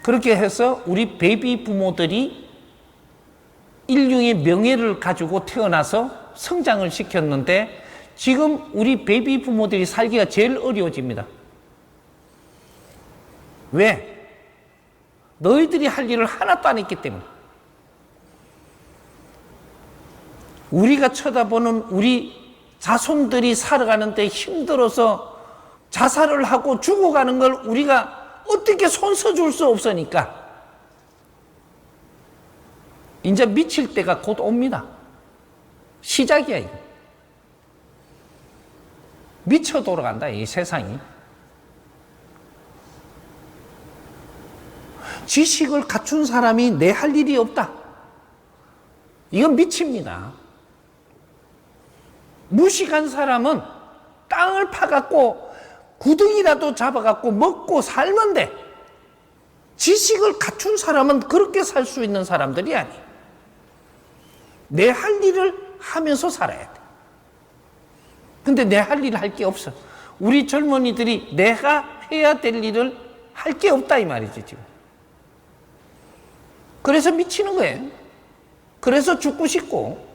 그렇게 해서 우리 베이비 부모들이 인류의 명예를 가지고 태어나서 성장을 시켰는데 지금 우리 베이비 부모들이 살기가 제일 어려워집니다. 왜? 너희들이 할 일을 하나도 안 했기 때문에. 우리가 쳐다보는 우리 자손들이 살아가는데 힘들어서 자살을 하고 죽어가는 걸 우리가 어떻게 손서줄 수 없으니까 이제 미칠 때가 곧 옵니다. 시작이야, 이거. 미쳐 돌아간다, 이 세상이. 지식을 갖춘 사람이 내 할 일이 없다. 이건 미칩니다. 무식한 사람은 땅을 파갖고 구덩이라도 잡아갖고 먹고 살면 돼. 지식을 갖춘 사람은 그렇게 살 수 있는 사람들이 아니에요. 내 할 일을 하면서 살아야 돼. 근데 내 할 일을 할 게 없어. 우리 젊은이들이 내가 해야 될 일을 할 게 없다 이 말이지 지금. 그래서 미치는 거예요. 그래서 죽고 싶고.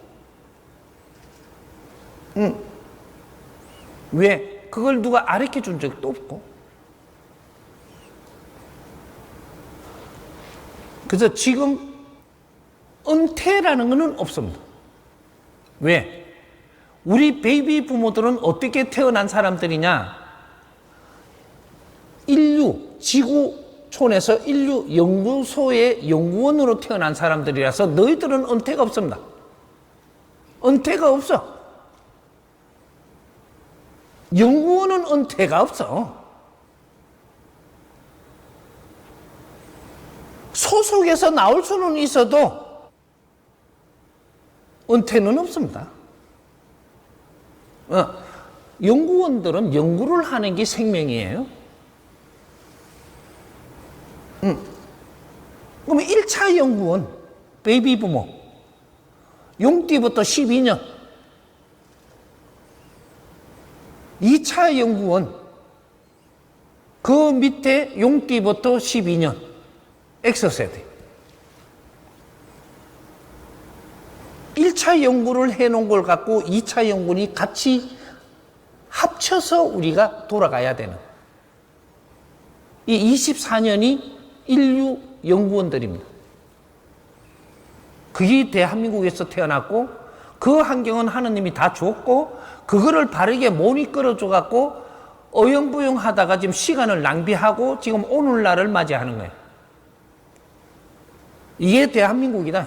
왜? 그걸 누가 가르쳐 준 적도 없고. 그래서 지금 은퇴라는 것은 없습니다. 왜? 우리 베이비 부모들은 어떻게 태어난 사람들이냐? 인류, 지구촌에서 인류 연구소의 연구원으로 태어난 사람들이라서 너희들은 은퇴가 없습니다. 은퇴가 없어. 연구원은 은퇴가 없어. 소속에서 나올 수는 있어도 은퇴는 없습니다. 연구원들은 연구를 하는 게 생명이에요. 그러면 1차 연구원, 베이비 부모, 용띠부터 12년. 2차 연구원, 그 밑에 용띠부터 12년. X세대. 1차 연구를 해놓은 걸 갖고 2차 연구니 같이 합쳐서 우리가 돌아가야 되는 이 24년이 인류 연구원들입니다. 그게 대한민국에서 태어났고 그 환경은 하느님이 다 줬고 그거를 바르게 못 이끌어줘 갖고 어영부영 하다가 지금 시간을 낭비하고 지금 오늘날을 맞이하는 거예요. 이게 대한민국이다.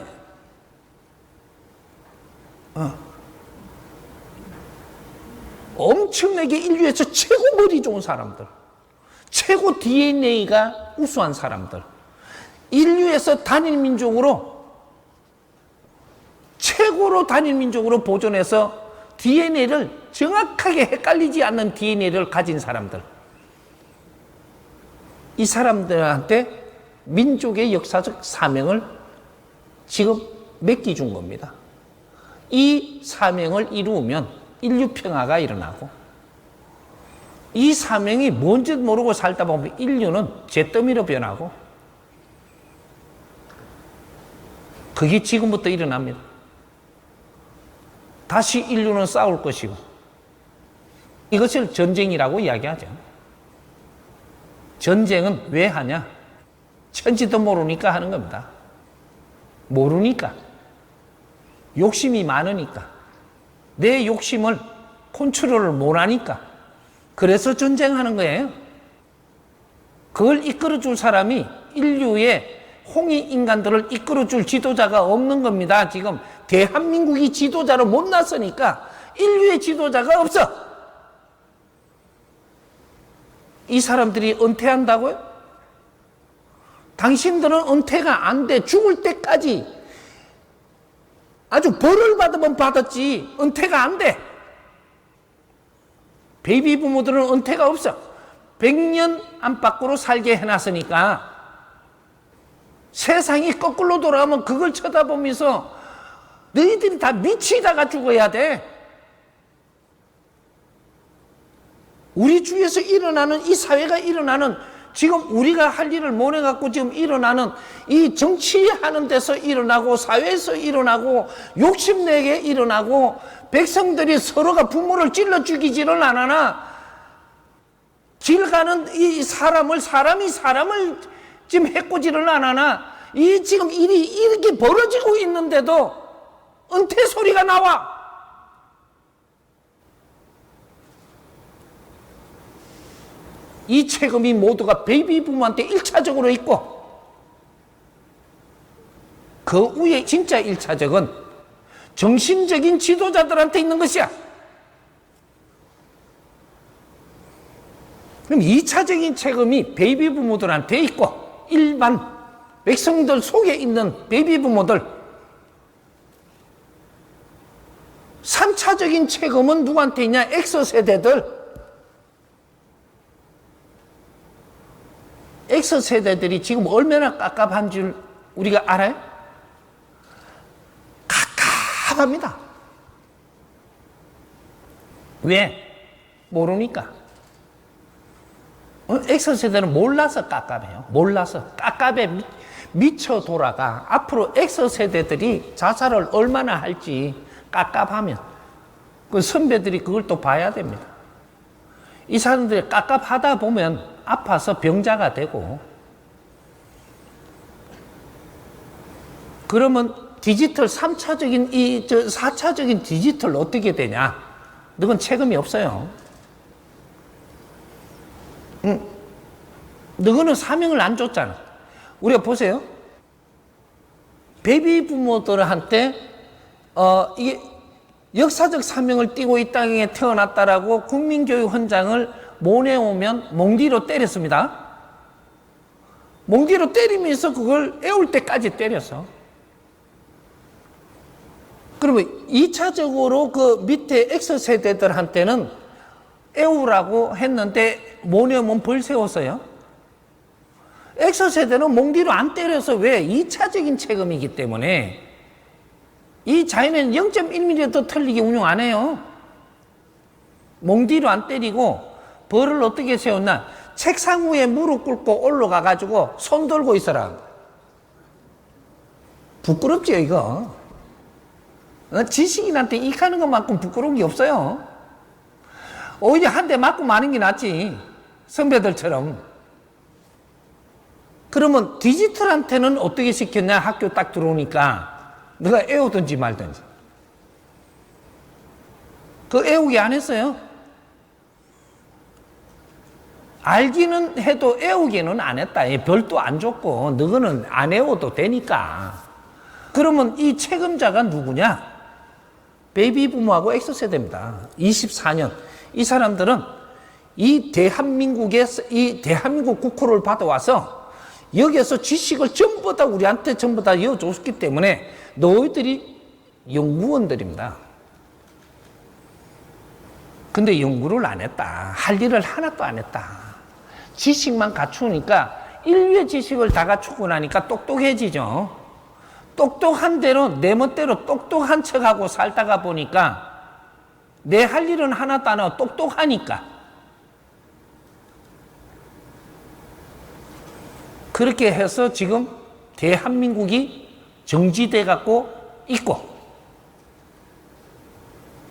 엄청나게 인류에서 최고 머리 좋은 사람들, 최고 DNA가 우수한 사람들, 인류에서 단일민족으로 최고로 단일민족으로 보존해서 DNA를 정확하게 헷갈리지 않는 DNA를 가진 사람들, 이 사람들한테 민족의 역사적 사명을 지금 맡겨준 겁니다. 이 사명을 이루면 인류 평화가 일어나고, 이 사명이 뭔지 모르고 살다 보면 인류는 잿더미로 변하고, 그게 지금부터 일어납니다. 다시 인류는 싸울 것이고, 이것을 전쟁이라고 이야기하죠. 전쟁은 왜 하냐? 천지도 모르니까 하는 겁니다. 모르니까. 욕심이 많으니까. 내 욕심을 컨트롤을 못하니까. 그래서 전쟁하는 거예요. 그걸 이끌어줄 사람이 인류의 홍익인간들을 이끌어줄 지도자가 없는 겁니다. 지금 대한민국이 지도자로 못 났으니까 인류의 지도자가 없어. 이 사람들이 은퇴한다고요? 당신들은 은퇴가 안 돼. 죽을 때까지 아주 벌을 받으면 받았지 은퇴가 안 돼. 베이비 부모들은 은퇴가 없어. 100년 안팎으로 살게 해놨으니까 세상이 거꾸로 돌아가면 그걸 쳐다보면서 너희들이 다 미치다가 죽어야 돼. 우리 주위에서 일어나는 이 사회가 일어나는 지금 우리가 할 일을 못해갖고 지금 일어나는 이 정치하는 데서 일어나고 사회에서 일어나고 욕심내게 일어나고 백성들이 서로가 부모를 찔러 죽이지를 않으나 길 가는 이 사람이 사람을 지금 해코지를 않으나 이 지금 일이 이렇게 벌어지고 있는데도 은퇴 소리가 나와. 이 책임이 모두가 베이비 부모한테 1차적으로 있고 그 위에 진짜 1차적은 정신적인 지도자들한테 있는 것이야. 그럼 2차적인 책임이 베이비 부모들한테 있고 일반 백성들 속에 있는 베이비 부모들 3차적인 책임은 누구한테 있냐? X세대들. X세대들이 지금 얼마나 깝깝한 줄 우리가 알아요? 깝깝합니다. 왜? 모르니까. X세대는 몰라서 깝깝해요. 몰라서. 깝깝에 미쳐 돌아가. 앞으로 X세대들이 자살을 얼마나 할지 깝깝하면 그 선배들이 그걸 또 봐야 됩니다. 이 사람들이 깝깝하다 보면 아파서 병자가 되고 그러면 디지털 3차적인 4차적인 디지털 어떻게 되냐? 너건 책임이 없어요. 너거는 사명을 안 줬잖아. 우리가 보세요. 베이비 부모들한테 이게 역사적 사명을 띠고 이 땅에 태어났다라고 국민교육 헌장을 모내오면 몽디로 때렸습니다. 몽디로 때리면서 그걸 애울 때까지 때렸어. 그러면 2차적으로 그 밑에 X세대들한테는 애우라고 했는데 모내오면 벌 세웠어요. X세대는 몽디로 안 때려서 왜? 2차적인 책임이기 때문에 이 자연은 0.1mm도 틀리게 운용 안 해요. 몽디로 안 때리고 벌을 어떻게 세웠나? 책상 위에 무릎 꿇고 올라가가지고 손 들고 있어라. 부끄럽지요, 이거? 지식인한테 익하는 것만큼 부끄러운 게 없어요. 오히려 한 대 맞고 마는 게 낫지. 선배들처럼. 그러면 디지털한테는 어떻게 시켰냐? 학교 딱 들어오니까 너가 애우든지 말든지. 그 애우기 안 했어요. 알기는 해도 애우기는 안 했다. 별도 안 줬고 너는 안 애워도 되니까. 그러면 이 책임자가 누구냐? 베이비 부모하고 X세대입니다. 24년. 이 사람들은 이 대한민국 국호를 받아와서 여기에서 지식을 전부 다 우리한테 전부 다 이어줬기 때문에 너희들이 연구원들입니다. 근데 연구를 안 했다. 할 일을 하나도 안 했다. 지식만 갖추니까 인류의 지식을 다 갖추고 나니까 똑똑해지죠. 똑똑한 대로 내 멋대로 똑똑한 척하고 살다가 보니까 내 할 일은 하나도 안 하고 똑똑하니까 그렇게 해서 지금 대한민국이 정지돼 갖고 있고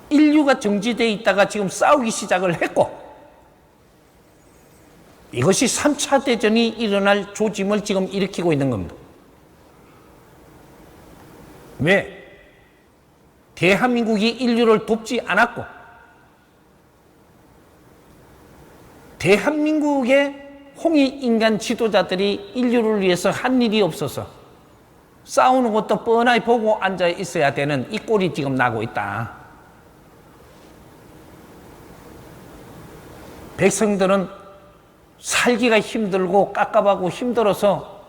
인류가 정지돼 있다가 지금 싸우기 시작을 했고 이것이 3차 대전이 일어날 조짐을 지금 일으키고 있는 겁니다. 왜? 대한민국이 인류를 돕지 않았고 대한민국의 홍익인간 지도자들이 인류를 위해서 한 일이 없어서 싸우는 것도 뻔하게 보고 앉아 있어야 되는 이 꼴이 지금 나고 있다. 백성들은 살기가 힘들고 깝깝하고 힘들어서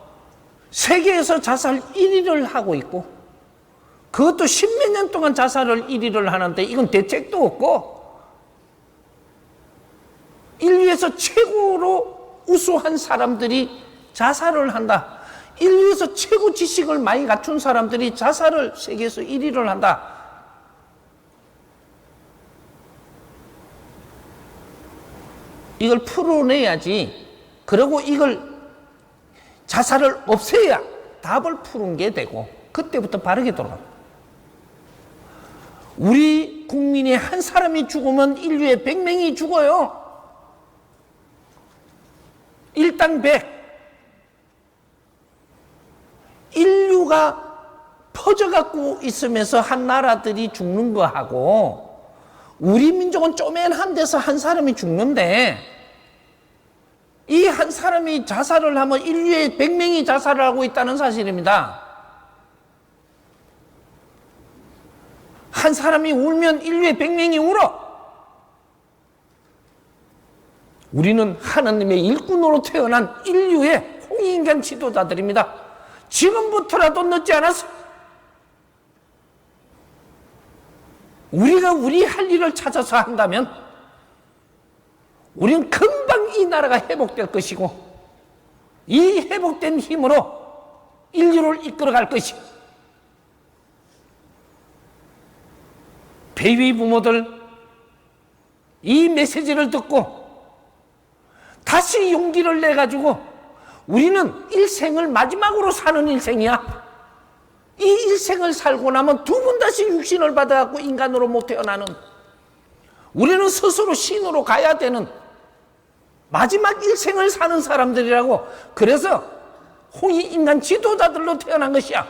세계에서 자살 1위를 하고 있고 그것도 10몇 년 동안 자살을 1위를 하는데 이건 대책도 없고 인류에서 최고로 우수한 사람들이 자살을 한다. 인류에서 최고 지식을 많이 갖춘 사람들이 자살을 세계에서 1위를 한다. 이걸 풀어내야지 그리고 이걸 자살을 없애야 답을 푸는 게 되고 그때부터 바르게 돌아갑니다. 우리 국민의 한 사람이 죽으면 인류의 100명이 죽어요. 일당 100. 인류가 퍼져갖고 있으면서 한 나라들이 죽는 거하고 우리 민족은 쪼맨한 데서 한 사람이 죽는데 이 한 사람이 자살을 하면 인류의 100명이 자살을 하고 있다는 사실입니다. 한 사람이 울면 인류의 100명이 울어. 우리는 하나님의 일꾼으로 태어난 인류의 홍익인간 지도자들입니다. 지금부터라도 늦지 않았어. 우리가 우리 할 일을 찾아서 한다면 우리는 금방 이 나라가 회복될 것이고 이 회복된 힘으로 인류를 이끌어갈 것이고 베이비 부모들 이 메시지를 듣고 다시 용기를 내가지고 우리는 일생을 마지막으로 사는 일생이야. 이 일생을 살고 나면 두 번 다시 육신을 받아갖고 인간으로 못 태어나는 우리는 스스로 신으로 가야 되는 마지막 일생을 사는 사람들이라고. 그래서 홍익인간 지도자들로 태어난 것이야.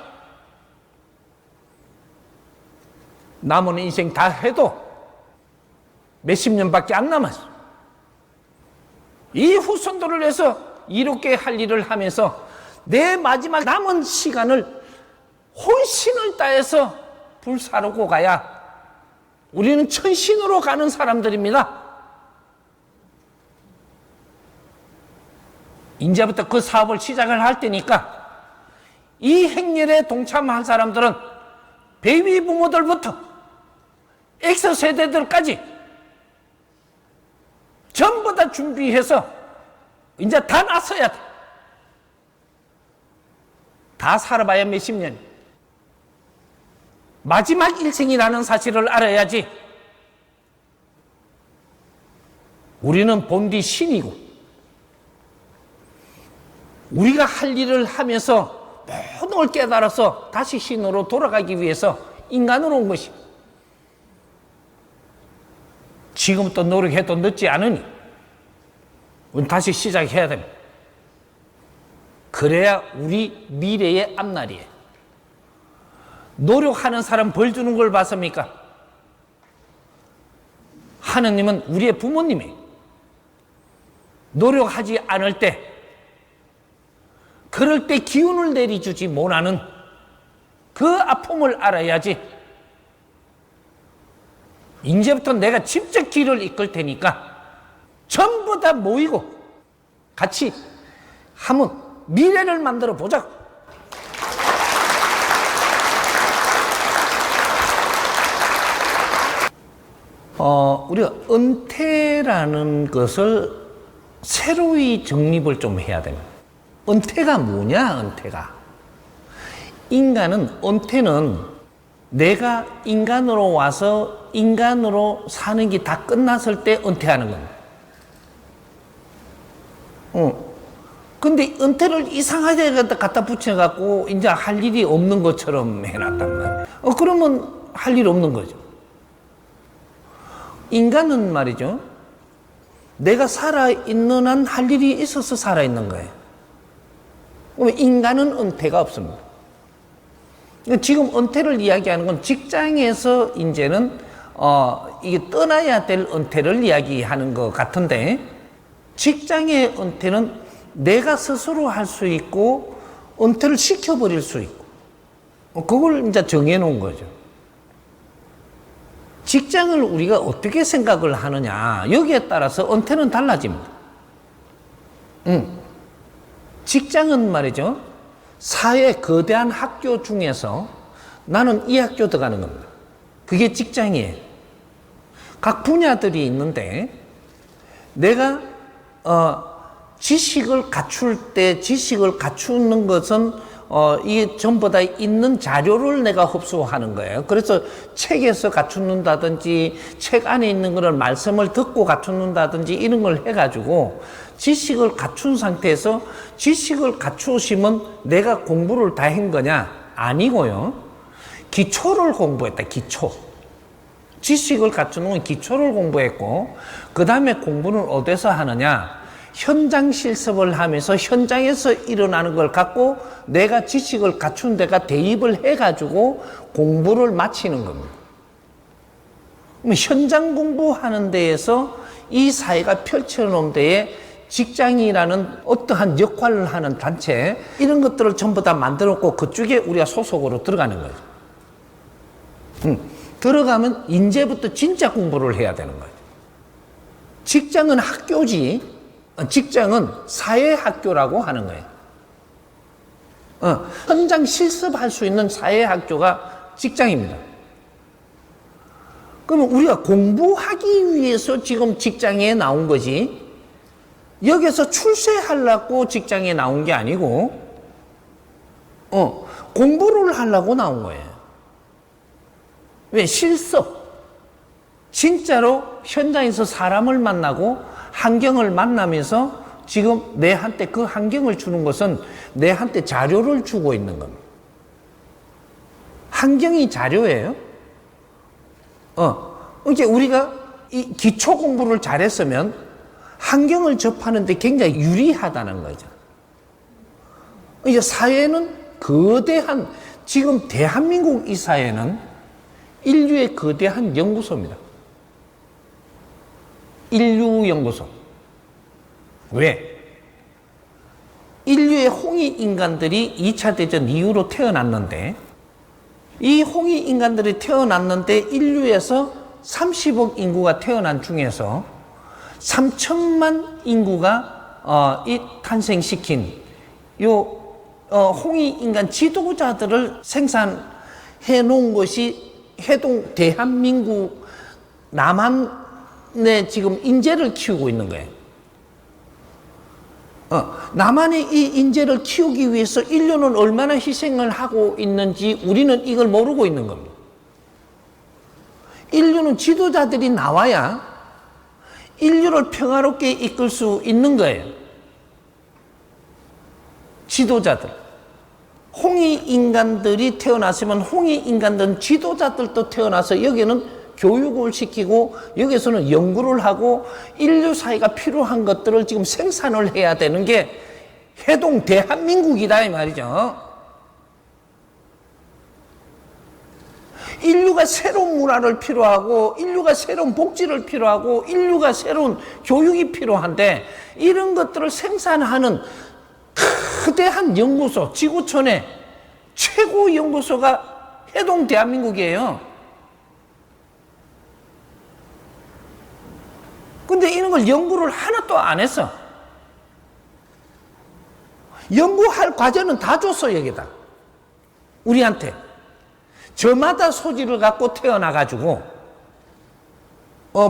남은 인생 다 해도 몇십 년밖에 안 남았어. 이 후손들을 위해서 이롭게 할 일을 하면서 내 마지막 남은 시간을 혼신을 다해서 불사르고 가야 우리는 천신으로 가는 사람들입니다. 이제부터 그 사업을 시작을 할 테니까 이 행렬에 동참한 사람들은 베이비 부모들부터 X 세대들까지 전부 다 준비해서 이제 다 나서야 돼. 다 살아봐야 몇십 년. 마지막 일생이라는 사실을 알아야지. 우리는 본디 신이고 우리가 할 일을 하면서 모든 걸 깨달아서 다시 신으로 돌아가기 위해서 인간으로 온 것이. 지금부터 노력해도 늦지 않으니 우리 다시 시작해야 됩니다. 그래야 우리 미래의 앞날이에요. 노력하는 사람 벌 주는 걸 봤습니까? 하느님은 우리의 부모님이에요. 노력하지 않을 때 그럴 때 기운을 내려주지 못하는 그 아픔을 알아야지. 이제부터 내가 직접 길을 이끌 테니까 전부 다 모이고 같이 한번 미래를 만들어 보자. 우리가 은퇴라는 것을 새로이 정립을 좀 해야 됩니다. 은퇴가 뭐냐, 은퇴가. 인간은, 은퇴는 내가 인간으로 와서 인간으로 사는 게 다 끝났을 때 은퇴하는 겁니다. 근데 은퇴를 이상하게 갖다 붙여갖고 이제 할 일이 없는 것처럼 해놨단 말이에요. 그러면 할 일 없는 거죠. 인간은 말이죠. 내가 살아있는 한 할 일이 있어서 살아있는 거예요. 그러면 인간은 은퇴가 없습니다. 지금 은퇴를 이야기하는 건 직장에서 이제는 이게 떠나야 될 은퇴를 이야기하는 것 같은데, 직장의 은퇴는 내가 스스로 할 수 있고 은퇴를 시켜버릴 수 있고 그걸 이제 정해놓은 거죠. 직장을 우리가 어떻게 생각을 하느냐, 여기에 따라서 은퇴는 달라집니다. 직장은 말이죠, 사회 거대한 학교 중에서 나는 이 학교 들어가는 겁니다. 그게 직장이에요. 각 분야들이 있는데 내가 지식을 갖출 때 지식을 갖추는 것은 이 전부 다 있는 자료를 내가 흡수하는 거예요. 그래서 책에서 갖추는다든지 책 안에 있는 거를 말씀을 듣고 갖추는다든지 이런 걸 해가지고 지식을 갖춘 상태에서 지식을 갖추시면 내가 공부를 다 한 거냐? 아니고요. 기초를 공부했다. 기초. 지식을 갖추는 건 기초를 공부했고 그 다음에 공부는 어디서 하느냐? 현장 실습을 하면서 현장에서 일어나는 걸 갖고 내가 지식을 갖춘 데가 대입을 해가지고 공부를 마치는 겁니다. 현장 공부하는 데에서 이 사회가 펼쳐놓은 데에 직장이라는 어떠한 역할을 하는 단체 이런 것들을 전부 다 만들었고 그쪽에 우리가 소속으로 들어가는 거죠. 들어가면 이제부터 진짜 공부를 해야 되는 거예요. 직장은 학교지 직장은 사회학교라고 하는 거예요. 현장 실습할 수 있는 사회학교가 직장입니다. 그러면 우리가 공부하기 위해서 지금 직장에 나온 거지 여기서 출세하려고 직장에 나온 게 아니고 공부를 하려고 나온 거예요. 왜? 실습. 진짜로 현장에서 사람을 만나고 환경을 만나면서 지금 내한테 그 환경을 주는 것은 내한테 자료를 주고 있는 겁니다. 환경이 자료예요. 이제 우리가 이 기초 공부를 잘했으면 환경을 접하는데 굉장히 유리하다는 거죠. 이제 사회는 거대한 지금 대한민국 이 사회는 인류의 거대한 연구소입니다. 인류연구소. 왜? 인류의 홍익인간들이 2차 대전 이후로 태어났는데 이 홍익인간들이 태어났는데 인류에서 30억 인구가 태어난 중에서 3천만 인구가 탄생시킨 홍익인간 지도자들을 생산해 놓은 것이 해동 대한민국 남한에 지금 인재를 키우고 있는 거예요. 남한의 이 인재를 키우기 위해서 인류는 얼마나 희생을 하고 있는지 우리는 이걸 모르고 있는 겁니다. 인류는 지도자들이 나와야 인류를 평화롭게 이끌 수 있는 거예요. 지도자들. 홍익인간들이 태어났으면 홍익인간들은 지도자들도 태어나서 여기는 교육을 시키고 여기서는 연구를 하고 인류 사회가 필요한 것들을 지금 생산을 해야 되는 게 해동 대한민국이다 이 말이죠. 인류가 새로운 문화를 필요하고 인류가 새로운 복지를 필요하고 인류가 새로운 교육이 필요한데 이런 것들을 생산하는 거대한 연구소, 지구촌의 최고 연구소가 해동 대한민국이에요. 근데 이런 걸 연구를 하나도 안 했어. 연구할 과제는 다 줬어, 여기다. 우리한테. 저마다 소질을 갖고 태어나가지고,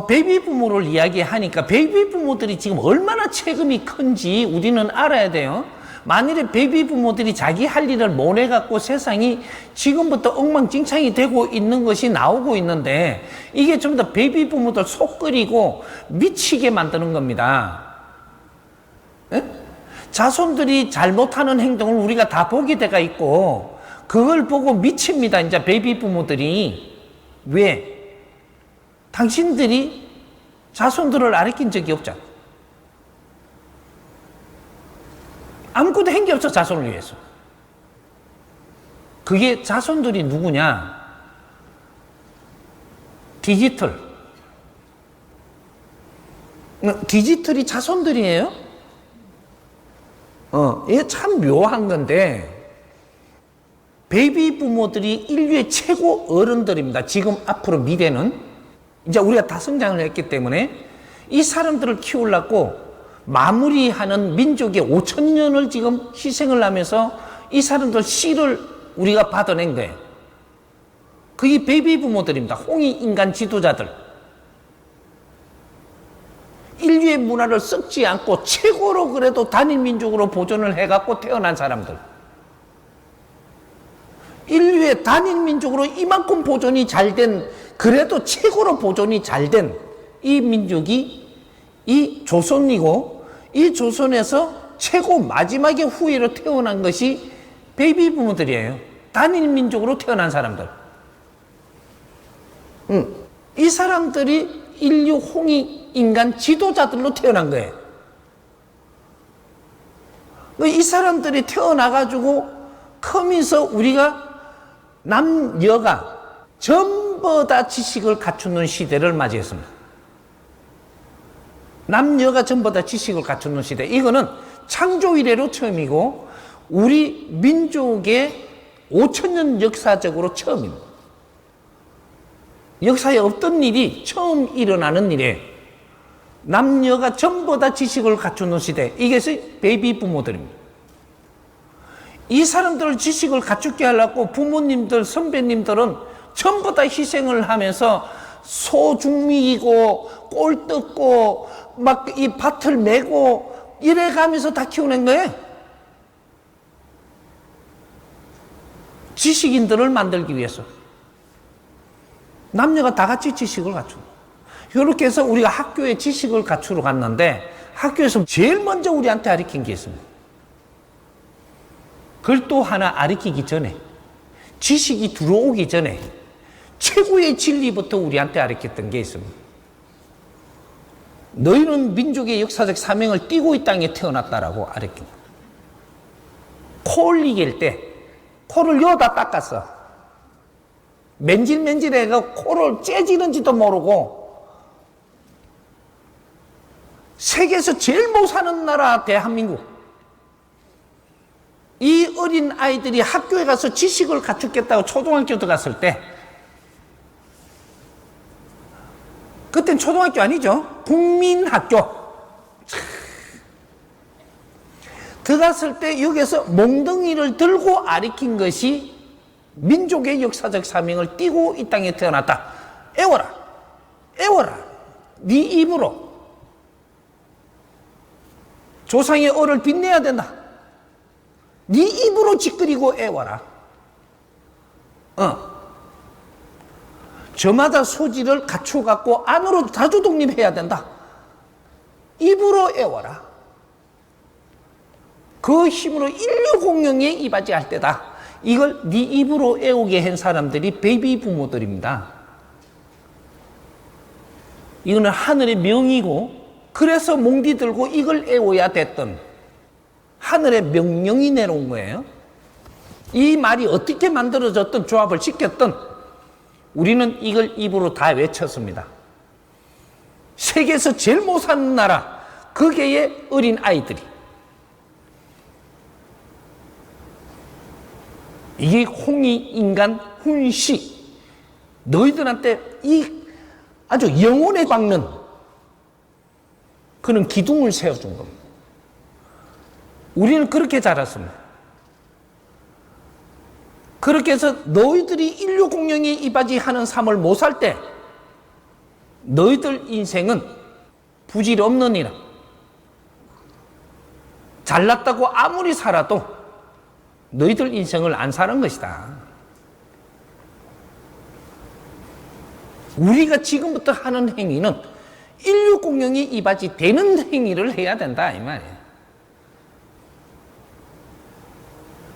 베이비 부모를 이야기하니까 베이비 부모들이 지금 얼마나 책임이 큰지 우리는 알아야 돼요. 만일에 베이비 부모들이 자기 할 일을 못 해갖고 세상이 지금부터 엉망진창이 되고 있는 것이 나오고 있는데 이게 전부 다 베이비 부모들 속 끓이고 미치게 만드는 겁니다. 에? 자손들이 잘못하는 행동을 우리가 다 보게 돼가 있고 그걸 보고 미칩니다. 이제 베이비 부모들이. 왜? 당신들이 자손들을 가르친 적이 없잖아. 아무것도 한 게 없어, 자손을 위해서. 그게 자손들이 누구냐? 디지털. 디지털이 자손들이에요? 이게 참 묘한 건데, 베이비 부모들이 인류의 최고 어른들입니다. 지금 앞으로 미래는. 이제 우리가 다 성장을 했기 때문에 이 사람들을 키우려고 마무리하는 민족의 5,000년을 지금 희생을 하면서 이 사람들 씨를 우리가 받아낸 거예요. 그게 베이비 부모들입니다. 홍익인간 지도자들. 인류의 문화를 썩지 않고 최고로 그래도 단일 민족으로 보존을 해갖고 태어난 사람들. 인류의 단일 민족으로 이만큼 보존이 잘 된, 그래도 최고로 보존이 잘 된 이 민족이 이 조선이고, 이 조선에서 최고 마지막에 후예로 태어난 것이 베이비 부모들이에요. 단일 민족으로 태어난 사람들. 이 사람들이 인류 홍익 인간 지도자들로 태어난 거예요. 이 사람들이 태어나가지고 커면서 우리가 남녀가 전부 다 지식을 갖추는 시대를 맞이했습니다. 남녀가 전부 다 지식을 갖추는 시대. 이거는 창조 이래로 처음이고 우리 민족의 5,000년 역사적으로 처음입니다. 역사에 없던 일이 처음 일어나는 일이에요. 남녀가 전부 다 지식을 갖추는 시대. 이것이 베이비 부모들입니다. 이 사람들을 지식을 갖추게 하려고 부모님들, 선배님들은 전부 다 희생을 하면서 소중미이고 꼴 뜯고 막 이 밭을 메고 이래 가면서 다 키우는 거예요. 지식인들을 만들기 위해서. 남녀가 다 같이 지식을 갖추고. 이렇게 해서 우리가 학교에 지식을 갖추러 갔는데 학교에서 제일 먼저 우리한테 가르친 게 있습니다. 그걸 또 하나 가르치기 전에, 지식이 들어오기 전에 최고의 진리부터 우리한테 가르쳤던 게 있습니다. 너희는 민족의 역사적 사명을 띠고 이 땅에 태어났다라고 가르칩니다. 코 흘리길 때 코를 여다 닦았어. 맨질맨질해가 코를 째지는지도 모르고 세계에서 제일 못 사는 나라 대한민국. 이 어린 아이들이 학교에 가서 지식을 갖추겠다고 초등학교 들어갔을 때, 그땐 초등학교 아니죠. 국민학교. 들어갔을 때 여기서 몽둥이를 들고 가르친 것이 민족의 역사적 사명을 띠고 이 땅에 태어났다. 애워라. 애워라. 네 입으로. 조상의 얼을 빛내야 된다. 네 입으로 짓거리고 애워라. 저마다 소질을 갖춰갖고 안으로 자주 독립해야 된다. 입으로 애워라. 그 힘으로 인류 공영에 이바지할 때다. 이걸 네 입으로 애우게 한 사람들이 베이비 부모들입니다. 이거는 하늘의 명이고, 그래서 몽디 들고 이걸 애워야 됐던 하늘의 명령이 내려온 거예요. 이 말이 어떻게 만들어졌든 조합을 시켰든 우리는 이걸 입으로 다 외쳤습니다. 세계에서 제일 못 사는 나라, 거기에 어린 아이들이. 이게 홍익인간 훈시. 너희들한테 이 아주 영혼에 박는 그런 기둥을 세워준 겁니다. 우리는 그렇게 자랐습니다. 그렇게 해서 너희들이 인류 공영에 이바지하는 삶을 못 살 때 너희들 인생은 부질없느니라. 잘났다고 아무리 살아도 너희들 인생을 안 사는 것이다. 우리가 지금부터 하는 행위는 인류 공영에 이바지되는 행위를 해야 된다 이 말이에요.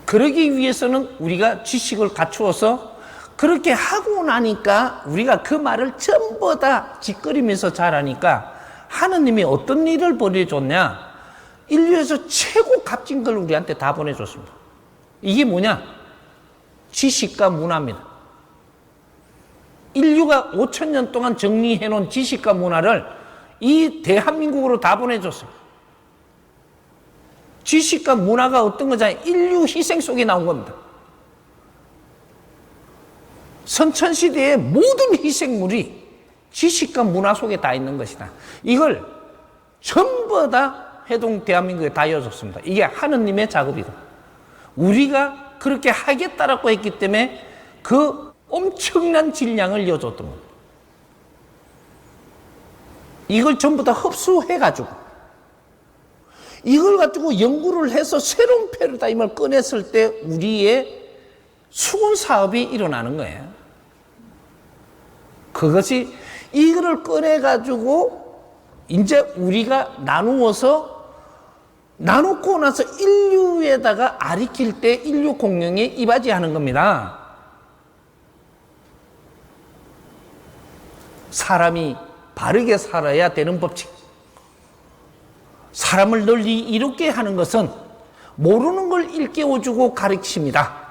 그러기 위해서는 우리가 지식을 갖추어서 그렇게 하고 나니까 우리가 그 말을 전부 다 짓거리면서 잘하니까 하느님이 어떤 일을 보내줬냐? 인류에서 최고 값진 걸 우리한테 다 보내줬습니다. 이게 뭐냐? 지식과 문화입니다. 인류가 5,000년 동안 정리해놓은 지식과 문화를 이 대한민국으로 다 보내줬어요. 지식과 문화가 어떤 거잖아요. 인류 희생 속에 나온 겁니다. 선천시대의 모든 희생물이 지식과 문화 속에 다 있는 것이다. 이걸 전부 다 해동 대한민국에 다 이어졌습니다. 이게 하느님의 작업이다. 우리가 그렇게 하겠다라고 했기 때문에 그 엄청난 질량을 이어줬던 겁니다. 이걸 전부 다 흡수해가지고 이걸 가지고 연구를 해서 새로운 패러다임을 꺼냈을 때 우리의 수군 사업이 일어나는 거예요. 그것이 이거를 꺼내가지고 이제 우리가 나누고 나서 인류에다가 아리킬 때 인류 공룡에 이바지하는 겁니다. 사람이 바르게 살아야 되는 법칙. 사람을 널리 이롭게 하는 것은 모르는 걸 일깨워주고 가르칩니다.